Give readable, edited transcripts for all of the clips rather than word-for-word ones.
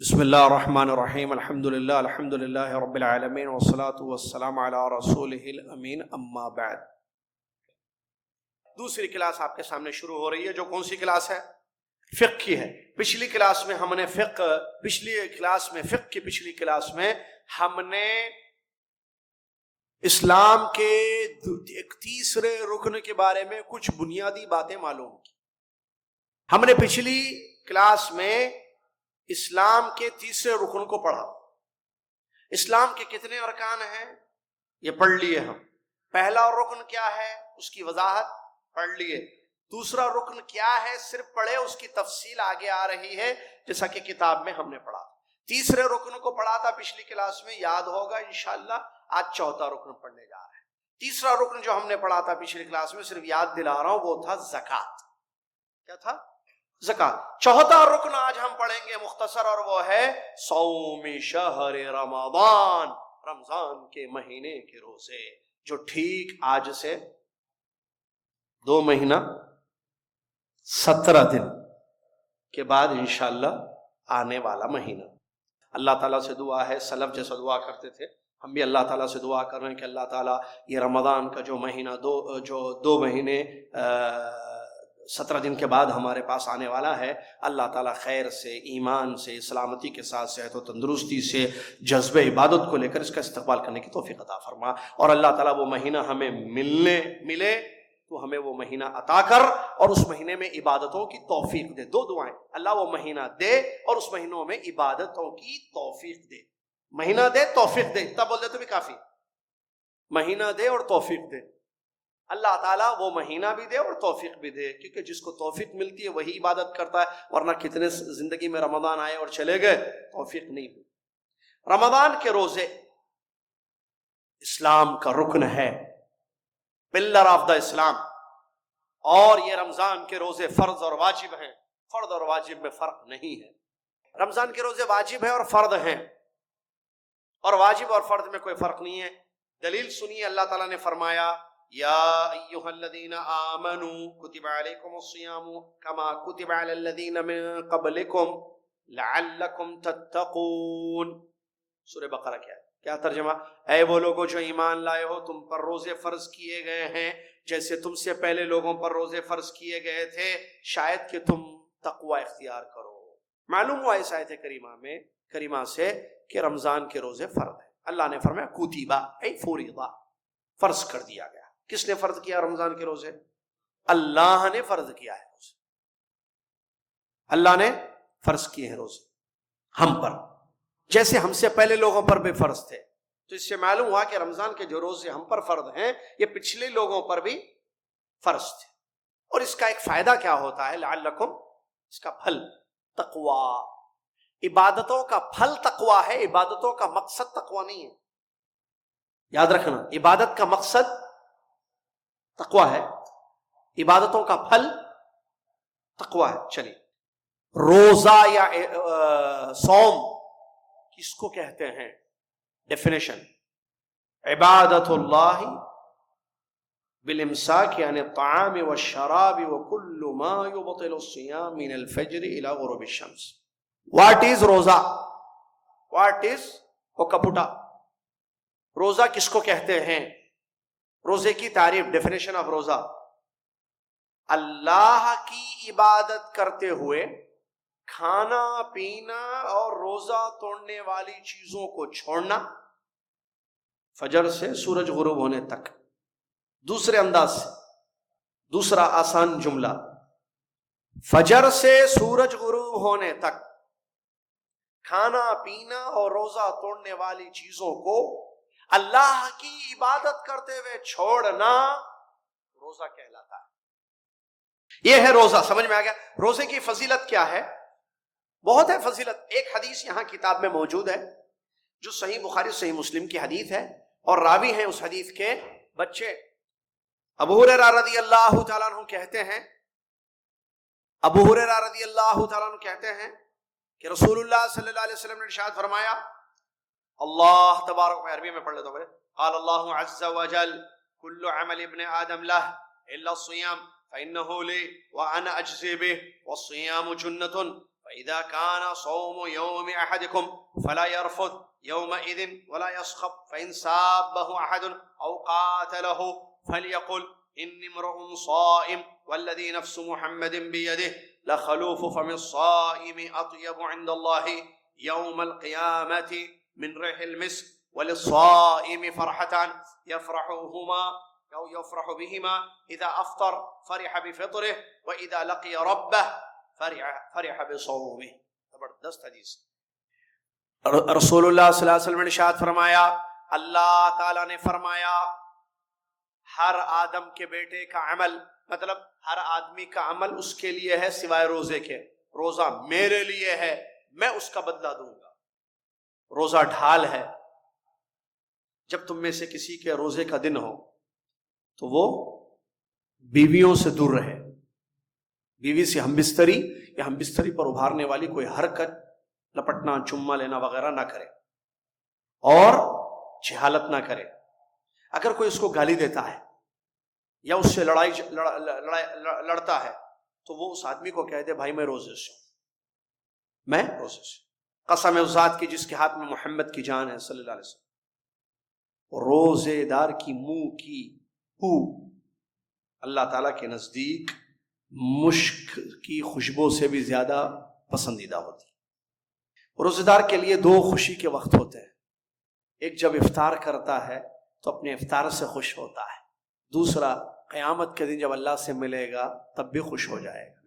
بسم اللہ الرحمن الرحیم الحمد للہ رب العالمین والصلاة والسلام علی رسولہ الامین اما بعد۔ دوسری کلاس آپ کے سامنے شروع ہو رہی ہے، جو کون سی کلاس ہے؟ فقہ کی ہے۔ پچھلی کلاس میں ہم نے پچھلی کلاس میں ہم نے اسلام کے ایک تیسرے رکن کے بارے میں کچھ بنیادی باتیں معلوم کی۔ ہم نے پچھلی کلاس میں اسلام کے تیسرے رکن کو پڑھا۔ اسلام کے کتنے ارکان ہیں یہ پڑھ لیے ہم۔ پہلا رکن کیا ہے اس کی وضاحت پڑھ لیے۔ دوسرا رکن کیا ہے صرف پڑھے، اس کی تفصیل آگے آ رہی ہے جیسا کہ کتاب میں ہم نے پڑھا۔ تیسرے رکن کو پڑھا تھا پچھلی کلاس میں، یاد ہوگا انشاءاللہ۔ آج چوتھا رکن پڑھنے جا رہے ہیں۔ تیسرا رکن جو ہم نے پڑھا تھا پچھلی کلاس میں، صرف یاد دلا رہا ہوں، وہ تھا زکوٰۃ۔ کیا تھا؟ زکوٰۃ۔ چوتھا رکن آج ہم پڑھیں گے مختصر، اور وہ ہے صوم شہر رمضان، رمضان کے مہینے کے روزے، جو ٹھیک آج سے 2 مہینہ 17 دن کے بعد انشاءاللہ آنے والا مہینہ۔ اللہ تعالیٰ سے دعا ہے، سلف جیسا دعا کرتے تھے، ہم بھی اللہ تعالیٰ سے دعا کر رہے ہیں کہ اللہ تعالیٰ یہ رمضان کا جو مہینہ دو مہینے 17 دن کے بعد ہمارے پاس آنے والا ہے، اللہ تعالیٰ خیر سے، ایمان سے، سلامتی کے ساتھ، صحت و تندرستی سے، جذب عبادت کو لے کر اس کا استقبال کرنے کی توفیق عطا فرما، اور اللہ تعالیٰ وہ مہینہ ہمیں ملے تو ہمیں وہ مہینہ عطا کر، اور اس مہینے میں عبادتوں کی توفیق دے۔ 2 دعائیں، اللہ وہ مہینہ دے اور اس مہینوں میں عبادتوں کی توفیق دے۔ مہینہ دے، توفیق دے، اتنا بول دے تو بھی کافی۔ مہینہ دے اور توفیق دے۔ اللہ تعالیٰ وہ مہینہ بھی دے اور توفیق بھی دے، کیونکہ جس کو توفیق ملتی ہے وہی عبادت کرتا ہے، ورنہ کتنے زندگی میں رمضان آئے اور چلے گئے، توفیق نہیں ہوئی۔ رمضان کے روزے اسلام کا رکن ہے، پلر آف دا اسلام، اور یہ رمضان کے روزے فرض اور واجب ہیں۔ فرض اور واجب میں فرق نہیں ہے۔ رمضان کے روزے واجب ہیں اور فرض ہیں، اور واجب اور فرض میں کوئی فرق نہیں ہے۔ دلیل سنیے، اللہ تعالیٰ نے فرمایا یا ایھا الذین آمنوا کتب علیکم الصیام کما کتب علی الذین من قبلکم لعلکم تتقون۔ سورہ بقرہ کیا ترجمہ؟ اے وہ لوگوں جو ایمان لائے ہو، تم پر روزے فرض کیے گئے ہیں جیسے تم سے پہلے لوگوں پر روزے فرض کیے گئے تھے، شاید کہ تم تقوی اختیار کرو۔ معلوم ہوا اس آیت کریمہ سے کہ رمضان کے روزے فرض ہیں۔ اللہ نے فرمایا کتبہ، اے فریضہ، فرض کر دیا گیا۔ کس نے فرض کیا رمضان کے روزے؟ اللہ نے فرض کیا ہے روزے۔ اللہ نے فرض کیے ہیں روزے ہم پر، جیسے ہم سے پہلے لوگوں پر بھی فرض تھے۔ تو اس سے معلوم ہوا کہ رمضان کے جو روزے ہم پر فرض ہیں، یہ پچھلے لوگوں پر بھی فرض تھے۔ اور اس کا ایک فائدہ کیا ہوتا ہے؟ لعلکم، اس کا پھل تقوی۔ عبادتوں کا پھل تقوی ہے، عبادتوں کا مقصد تقوی نہیں ہے۔ یاد رکھنا، عبادت کا مقصد تقوی ہے، عبادتوں کا پھل تقوی ہے۔ چلیے، روزہ یا صوم کس کو کہتے ہیں؟ ڈیفینیشن: عبادت اللہ بالامساک عن الطعام والشراب وكل ما يبطل الصيام من الفجر الى غروب الشمس۔ واٹ از روزہ؟ واٹ از کپوٹا؟ روزہ کس کو کہتے ہیں؟ روزے کی تعریف، ڈیفینیشن آف روزہ: اللہ کی عبادت کرتے ہوئے کھانا پینا اور روزہ توڑنے والی چیزوں کو چھوڑنا، فجر سے سورج غروب ہونے تک۔ دوسرے انداز سے، دوسرا آسان جملہ، فجر سے سورج غروب ہونے تک کھانا پینا اور روزہ توڑنے والی چیزوں کو اللہ کی عبادت کرتے ہوئے چھوڑنا روزہ کہلاتا ہے۔ یہ ہے روزہ۔ سمجھ میں آ گیا؟ روزے کی فضیلت کیا ہے؟ بہت ہے فضیلت۔ ایک حدیث یہاں کتاب میں موجود ہے جو صحیح بخاری صحیح مسلم کی حدیث ہے، اور راوی ہیں اس حدیث کے بچے ابو ہریرہ رضی اللہ تعالیٰ عنہ کہتے ہیں، ابو ہریرہ رضی اللہ تعالیٰ عنہ کہتے ہیں کہ رسول اللہ صلی اللہ علیہ وسلم نے ارشاد فرمایا، اللہ تبارک، میں عربی میں پڑھ لیتا ہوں، قال اللہ عز وجل کل عمل ابن آدم لہ الا الصیام فإنه لي وأنا أجزي به والصيام جنة فإذا كان صوم يوم أحدكم فلا يرفث يومئذ ولا يصخب فإن سابه أحد أو قاتله فليقل إني امرؤ صائم والذي نفس محمد بيده لخلوف فم الصائم أطيب عند الله يوم القيامة من ريح المسك وللصائم فرحتان يفرح بهما إذا أفطر فرح بفطره وإذا لقي ربه فرح بصومه. زبردست حدیث. رسول اللہ صلی اللہ علیہ وسلم نے ارشاد فرمایا، اللہ تعالیٰ نے فرمایا ہر آدم کے بیٹے کا عمل، مطلب ہر آدمی کا عمل اس کے لیے ہے سوائے روزے کے. روزہ میرے لیے ہے، میں اس کا بدلہ دوں گا. روزہ ڈھال ہے. جب تم میں سے کسی کے روزے کا دن ہو تو وہ بیویوں سے دور رہے. بیوی سے ہم بستری یا ہم بستری پر ابھارنے والی کوئی حرکت، لپٹنا، چمہ لینا وغیرہ نہ کرے اور جہالت نہ کرے. اگر کوئی اس کو گالی دیتا ہے یا اس سے لڑتا ہے تو وہ اس آدمی کو کہہ دے بھائی میں روزے سے ہوں، میں روزے سے. قسم اس ذات کی جس کے ہاتھ میں محمد کی جان ہے صلی اللہ علیہ وسلم، روزے دار کی منہ کی بو اللہ تعالیٰ کے نزدیک مشک کی خوشبو سے بھی زیادہ پسندیدہ ہوتی. روزے دار کے لیے دو خوشی کے وقت ہوتے ہیں. ایک جب افطار کرتا ہے تو اپنے افطار سے خوش ہوتا ہے. دوسرا قیامت کے دن جب اللہ سے ملے گا تب بھی خوش ہو جائے گا.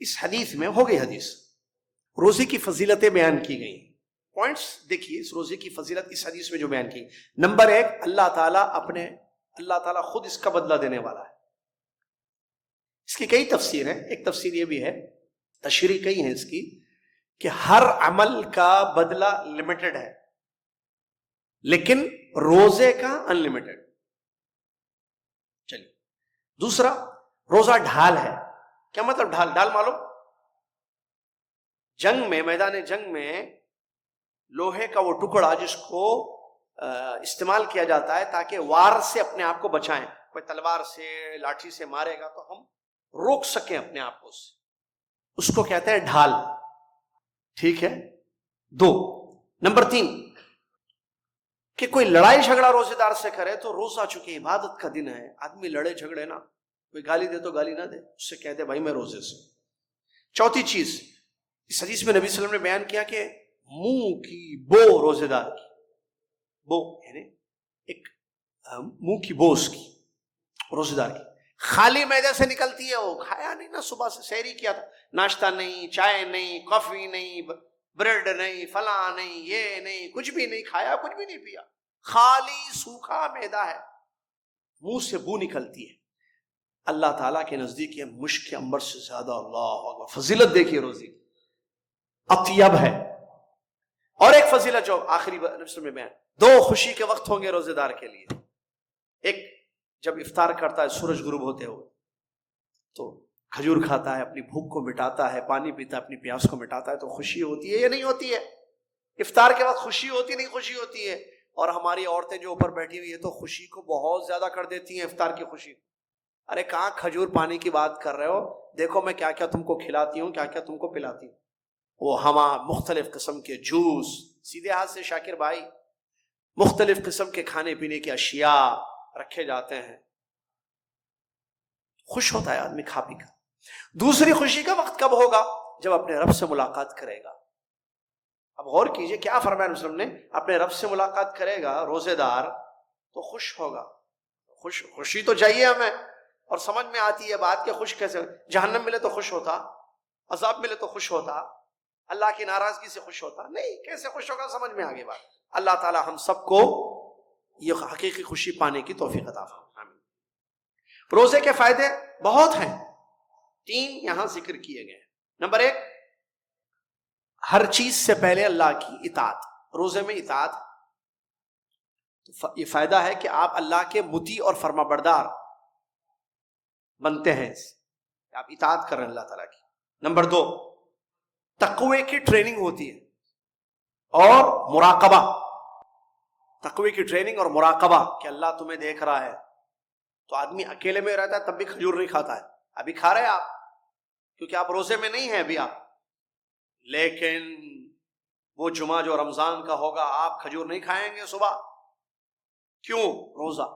اس حدیث میں ہو گئی حدیث، روزے کی فضیلتیں بیان کی گئی. پوائنٹس دیکھیے اس روزے کی فضیلت اس حدیث میں جو بیان کی. نمبر ایک، اللہ تعالیٰ خود اس کا بدلہ دینے والا ہے. اس کی کئی تفسیر ہیں. ایک تفسیر یہ بھی ہے، تشریح کئی ہیں اس کی، کہ ہر عمل کا بدلہ لمیٹڈ ہے لیکن روزے کا ان لمیٹڈ. چلیے دوسرا، روزہ ڈھال ہے. کیا مطلب ڈھال معلوم؟ جنگ میں، میدان جنگ میں لوہے کا وہ ٹکڑا جس کو استعمال کیا جاتا ہے تاکہ وار سے اپنے آپ کو بچائیں. کوئی تلوار سے، لاٹھی سے مارے گا تو ہم روک سکیں اپنے آپ کو، اس کو کہتے ہیں ڈھال. ٹھیک ہے. دو. نمبر تین، کہ کوئی لڑائی جھگڑا روزے دار سے کرے تو روزہ چونکہ عبادت کا دن ہے، آدمی لڑے جھگڑے نا، کوئی گالی دے تو گالی نہ دے، اس سے کہتے بھائی میں روزے سے. چوتھی چیز، اس حدیث میں نبی صلی اللہ علیہ وسلم نے بیان کیا کہ منہ کی بو روزے دار کی، بو یعنی ایک منہ کی بو اس کی روزے دار کی خالی معدے سے نکلتی ہے. وہ کھایا نہیں نا، صبح سے سحری کیا تھا، ناشتہ نہیں، چائے نہیں، کافی نہیں، بریڈ نہیں، فلاں نہیں، یہ نہیں، کچھ بھی نہیں کھایا، کچھ بھی نہیں پیا، خالی سوکھا معدہ ہے، منہ سے بو نکلتی ہے. اللہ تعالیٰ کے نزدیک یہ مشک عنبر سے زیادہ، اللہ اکبر، فضیلت دیکھیے روزے کی، اطیب ہے. اور ایک فضیلت جو آخری میں بیان، دو خوشی کے وقت ہوں گے روزے دار کے لیے. ایک جب افطار کرتا ہے سورج غروب ہوتے ہوئے تو کھجور کھاتا ہے، اپنی بھوک کو مٹاتا ہے، پانی پیتا ہے، اپنی پیاس کو مٹاتا ہے، تو خوشی ہوتی ہے یا نہیں ہوتی ہے؟ افطار کے وقت خوشی ہوتی نہیں خوشی ہوتی ہے؟ اور ہماری عورتیں جو اوپر بیٹھی ہوئی ہے تو خوشی کو بہت زیادہ کر دیتی ہیں افطار کی خوشی. ارے کہاں کھجور پانی کی بات کر رہے ہو، دیکھو میں کیا کیا تم کو کھلاتی ہوں، کیا کیا تم کو پلاتی ہوں. وہ ہما مختلف قسم کے جوس، سیدھے ہاتھ سے شاکر بھائی مختلف قسم کے کھانے پینے کی اشیاء رکھے جاتے ہیں، خوش ہوتا ہے آدمی کھا پی کر. دوسری خوشی کا وقت کب ہوگا؟ جب اپنے رب سے ملاقات کرے گا. اب غور کیجئے کیا فرمایا نبی صلی اللہ علیہ وسلم نے، اپنے رب سے ملاقات کرے گا روزے دار تو خوش ہوگا. خوشی تو چاہیے ہمیں، اور سمجھ میں آتی ہے بات کہ خوش کیسے، جہنم ملے تو خوش ہوتا، عذاب ملے تو خوش ہوتا، اللہ کی ناراضگی سے خوش ہوتا نہیں، کیسے خوش ہوگا سمجھ میں آگے بات. اللہ تعالی ہم سب کو یہ حقیقی خوشی پانے کی توفیق عطا فرمائے. روزے کے فائدے بہت ہیں، 3 یہاں ذکر کیے گئے. نمبر 1، ہر چیز سے پہلے اللہ کی اطاعت. روزے میں اطاعت، یہ فائدہ ہے کہ آپ اللہ کے مطیع اور فرما بردار بنتے ہیں، آپ اطاعت کر رہے ہیں اللہ تعالیٰ کی. نمبر 2، تقوی کی ٹریننگ ہوتی ہے اور مراقبہ. تقوی کی ٹریننگ اور مراقبہ کہ اللہ تمہیں دیکھ رہا ہے. تو آدمی اکیلے میں رہتا ہے تب بھی کھجور نہیں کھاتا ہے، ابھی کھا رہے آپ کیونکہ آپ روزے میں نہیں ہیں ابھی. آپ لیکن وہ جمعہ جو رمضان کا ہوگا آپ کھجور نہیں کھائیں گے صبح. کیوں؟ روزہ.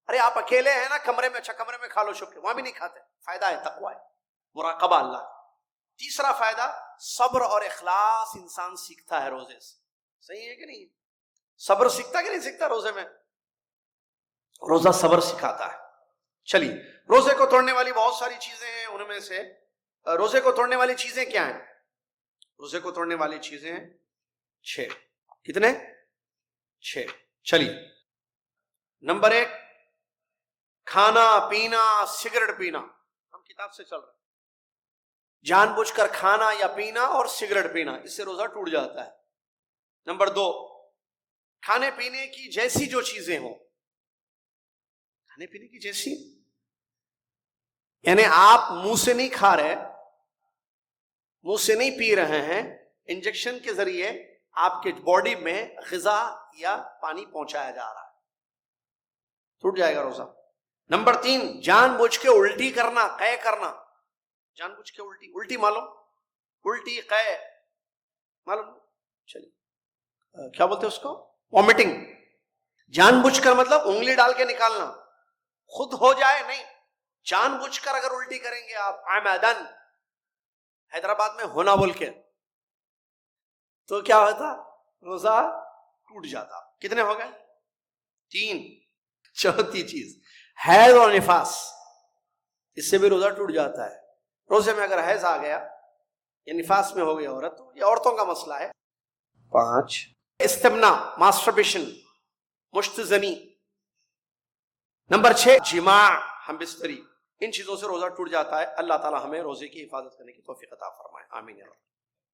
ارے آپ اکیلے ہیں نا کمرے میں، اچھا کمرے میں کھا لو شکر، وہاں بھی نہیں کھاتے. فائدہ ہے، تقویٰ ہے، مراقبہ اللہ. تیسرا فائدہ، صبر اور اخلاص انسان سیکھتا ہے روزے سے. صحیح ہے کہ نہیں؟ صبر سیکھتا کہ نہیں سیکھتا روزے میں؟ روزہ صبر سکھاتا ہے. چلیے، روزے کو توڑنے والی بہت ساری چیزیں ہیں، ان میں سے روزے کو توڑنے والی چیزیں کیا ہیں؟ روزے کو توڑنے والی چیزیں 6. کتنے؟ 6. چلیے، نمبر 1، کھانا پینا، سگریٹ پینا. ہم کتاب سے چل رہے ہیں. جان بوجھ کر کھانا یا پینا اور سگریٹ پینا، اس سے روزہ ٹوٹ جاتا ہے. نمبر 2، کھانے پینے کی جیسی جو چیزیں ہوں، کھانے پینے کی جیسی، یعنی آپ منہ سے نہیں کھا رہے، منہ سے نہیں پی رہے ہیں، انجیکشن کے ذریعے آپ کے باڈی میں غذا یا پانی پہنچایا جا رہا ہے، ٹوٹ جائے گا روزہ. نمبر 3، جان بوجھ کے الٹی کرنا، قے کرنا. جان بوجھ کے الٹی معلوم؟ الٹی، قے معلوم؟ چلیے، کیا بولتے ہیں اس کو؟ وامٹنگ. جان بوجھ کر مطلب انگلی ڈال کے نکالنا، خود ہو جائے نہیں، جان بوجھ کر اگر الٹی کریں گے آپ عمدن، حیدرآباد میں ہونا بول کے، تو کیا ہوتا؟ روزہ ٹوٹ جاتا. کتنے ہو گئے؟ 3. چوتھی چیز، حیض اور نفاس، اس سے بھی روزہ ٹوٹ جاتا ہے. روزے میں اگر حیض آ گیا یا نفاس میں ہو گئی عورت، یہ عورتوں کا مسئلہ ہے. 5، استمنا، ماسٹربیشن، مشت زنی. نمبر 6، جماع، ہم بستری. ان چیزوں سے روزہ ٹوٹ جاتا ہے. اللہ تعالی ہمیں روزے کی حفاظت کرنے کی توفیق عطا فرمائے. آمین.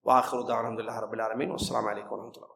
وآخر دعوانا الحمد للہ رب العالمین، والسلام علیکم ورحمۃ اللہ.